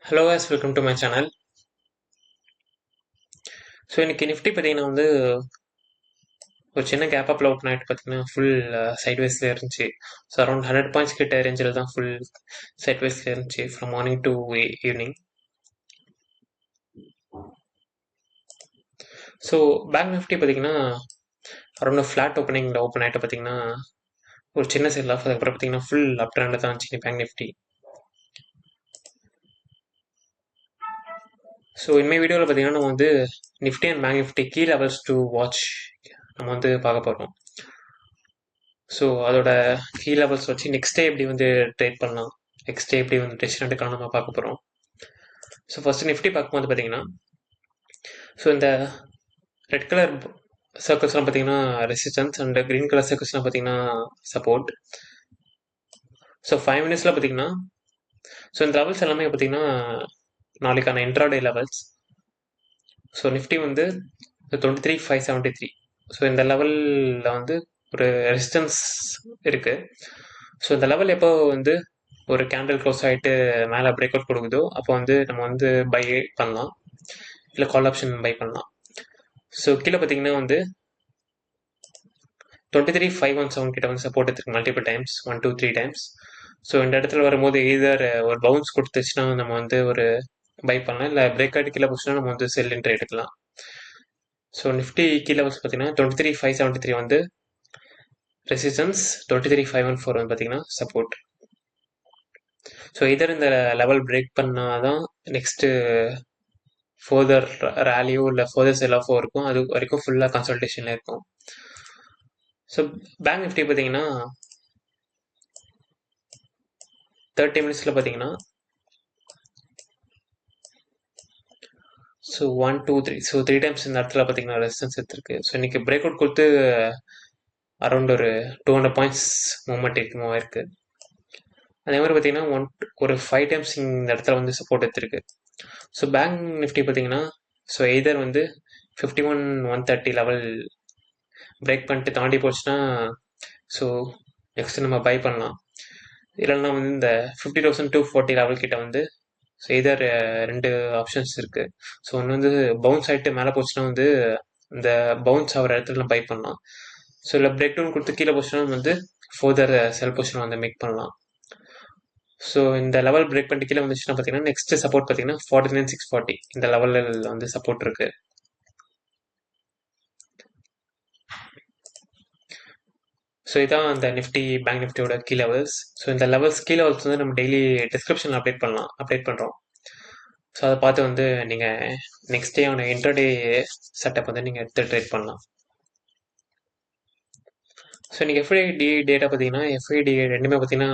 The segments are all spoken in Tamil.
Hello guys, welcome to my channel. So இன்னைக்கு நிஃப்டி பார்த்தீங்கன்னா ஒரு சின்ன கேப் அப்பில் ஓப்பன் ஆகிட்டு பார்த்தீங்கன்னா ஃபுல் சைட்வேஸில் இருந்துச்சு. ஸோ அரௌண்ட் 100 பாயிண்ட்ஸ் கிட்ட ரேஞ்சில் தான் ஃபுல் சைட்வேஸில் இருந்துச்சு from morning to evening. So bank Nifty பார்த்தீங்கன்னா அரௌண்ட் ஃப்ளாட் ஓப்பனிங்கில் ஓப்பன் ஆகிட்டு பார்த்தீங்கன்னா ஒரு சின்ன செல் ஆஃப், அதுக்கப்புறம் பார்த்தீங்கன்னா ஃபுல் அப் ட்ரெண்டில் தான் இருந்துச்சு பேங்க் நிஃப்டி. ஸோ இனிமேல் வீடியோவில் பார்த்தீங்கன்னா நம்ம Nifty and bank Nifty key levels to watch நம்ம பார்க்க போகிறோம். ஸோ அதோட கீ லெவல்ஸ் வச்சு நெக்ஸ்ட் டே எப்படி ட்ரேட் பண்ணலாம், நெக்ஸ்ட் டே எப்படி டெசிஷன் எடுக்கலாம் நம்ம பார்க்க போகிறோம். ஸோ ஃபர்ஸ்ட் நிஃப்டி பார்க்கும்போது பார்த்தீங்கன்னா ஸோ இந்த ரெட் கலர் சர்க்கிள்ஸ்லாம் பார்த்தீங்கன்னா ரெசிஸ்டன்ஸ் அண்ட் க்ரீன் கலர் சர்க்கிள்ஸ்லாம் பார்த்தீங்கன்னா சப்போர்ட். ஸோ 5 மினிட்ஸில் பார்த்தீங்கன்னா ஸோ இந்த லெவல்ஸ் எல்லாமே பார்த்தீங்கன்னா நாளைக்கான intraday levels. So Nifty 23,573. So இந்த லெவலில் ஒரு ரெசிஸ்டன்ஸ் இருக்குது. ஸோ இந்த லெவல் எப்போ ஒரு கேண்டில் க்ளோஸ் ஆகிட்டு மேலே பிரேக் அவுட் கொடுக்குதோ அப்போ நம்ம பை பண்ணலாம், இல்லை கால் ஆப்ஷன் பை பண்ணலாம். ஸோ கீழே பார்த்தீங்கன்னா 23,517 கிட்ட சப்போர்ட் எடுத்துருக்கு மல்டிபிள் டைம்ஸ், 1 2 3 டைம்ஸ். ஸோ இந்த இடத்துல வரும்போது எதர் ஒரு பவுன்ஸ் கொடுத்துச்சுன்னா நம்ம ஒரு பை பண்ணலாம், இல்லை பிரேக் அவுட் கீழே போச்சுன்னா நம்ம செல் என்ட்ரி எடுக்கலாம். ஸோ நிஃப்டி கீழே பார்த்தீங்கன்னா 23,573 ரெசிஸ்டன்ஸ், 23,514 பார்த்தீங்கன்னா சப்போர்ட். ஸோ இதர் இந்த லெவல் பிரேக் பண்ணாதான் நெக்ஸ்ட்டு ஃபர்தர் ரேலியோ இல்லை ஃபர்தர் செல் ஆஃபோ இருக்கும், அது வரைக்கும் ஃபுல்லாக கன்சல்டேஷனில் இருக்கும். ஸோ பேங்க் நிஃப்டி பார்த்தீங்கன்னா 30 மினிட்ஸில் பார்த்தீங்கன்னா ஸோ 1 2 3 ஸோ 3 டைம்ஸ் இந்த இடத்துல பார்த்தீங்கன்னா ரெசிஸ்டன்ஸ் எடுத்திருக்கு. ஸோ இன்னைக்கு பிரேக் அவுட் கொடுத்து அரௌண்ட் ஒரு 200 பாயிண்ட்ஸ் மூவ்மெண்ட் இருக்குமா இருக்குது. அதே மாதிரி பார்த்தீங்கன்னா ஒரு 5 டைம்ஸ் இந்த இடத்துல சப்போர்ட் எடுத்திருக்கு. ஸோ பேங்க் நிஃப்டி பார்த்தீங்கன்னா ஸோ எய்தர் 51,130 லெவல் பிரேக் பண்ணிட்டு தாண்டி போச்சுன்னா ஸோ நெக்ஸ்ட் நம்ம பை பண்ணலாம், இல்லைன்னா இந்த 50,240 லெவல் கிட்ட ஸோ எய்தர் ரெண்டு ஆப்ஷன்ஸ் இருக்குது. ஸோ ஒன்று பவுன்ஸ் ஆகிட்டு மேலே போச்சுன்னா இந்த பவுன்ஸ் ஆகிற இடத்துல நம்ம பை பண்ணலாம். ஸோ இல்லை பிரேக் டவுன் கொடுத்து கீழே போச்சுன்னா ஃபர்தர் செல் பொசிஷன் மேக் பண்ணலாம். ஸோ இந்த லெவல் பிரேக் பண்ணிட்டு கீழே வந்துச்சுன்னா பார்த்தீங்கன்னா நெக்ஸ்ட் சப்போர்ட் பார்த்தீங்கன்னா 49,640 இந்த லெவலில் சப்போர்ட் இருக்கு. ஸோ இதான் அந்த நிஃப்டி பேங்க் நிஃப்டியோட கீ லெவல்ஸ். ஸோ இந்த லெவல்ஸ் கீ லெவல்ஸ் நம்ம டெய்லி டிஸ்கிரிப்ஷனில் அப்டேட் பண்ணுறோம். ஸோ அதை பார்த்து நீங்கள் நெக்ஸ்ட் டே இன்டர்டே செட்டப் நீங்கள் எடுத்து ட்ரேட் பண்ணலாம். ஸோ இன்றைக்கி எஃப்ஐடி டேட்டா பார்த்தீங்கன்னா எஃப்ஐடி ரெண்டுமே பார்த்தீங்கன்னா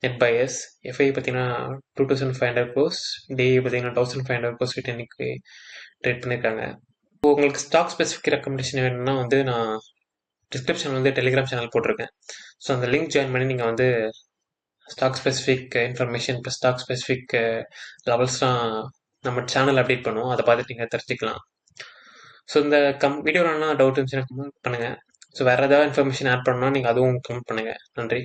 நெட் பையர்ஸ். எஃப்ஐ பார்த்தீங்கன்னா 2,500 crores, டிஐ பார்த்தீங்கன்னா 1,500 crores கிட்ட இன்னைக்கு ட்ரேட் பண்ணியிருக்காங்க. உங்களுக்கு ஸ்டாக் ஸ்பெசிஃபிக் ரெக்கமெண்டேஷன் வேணும்னா நான் டிஸ்கிரிப்ஷன் டெலிகிராம் சேனல் போட்டிருக்கேன். ஸோ அந்த லிங்க் ஜாயின் பண்ணி நீங்கள் ஸ்டாக் ஸ்பெசிஃபிக் இன்ஃபர்மேஷன் இப்போ ஸ்டாக் ஸ்பெசிஃபிக் லெவல்ஸ்லாம் நம்ம சேனல் அப்டேட் பண்ணுவோம், அதை பார்த்துட்டு நீங்கள் தெரிஞ்சுக்கலாம். ஸோ இந்த வீடியோவில் என்ன டவுட் இருந்துச்சுன்னா கமெண்ட் பண்ணுங்கள். ஸோ வேறு ஏதாவது இன்ஃபர்மேஷன் ஆட் பண்ணால் நீங்கள் அதுவும் கமெண்ட் பண்ணுங்கள். நன்றி.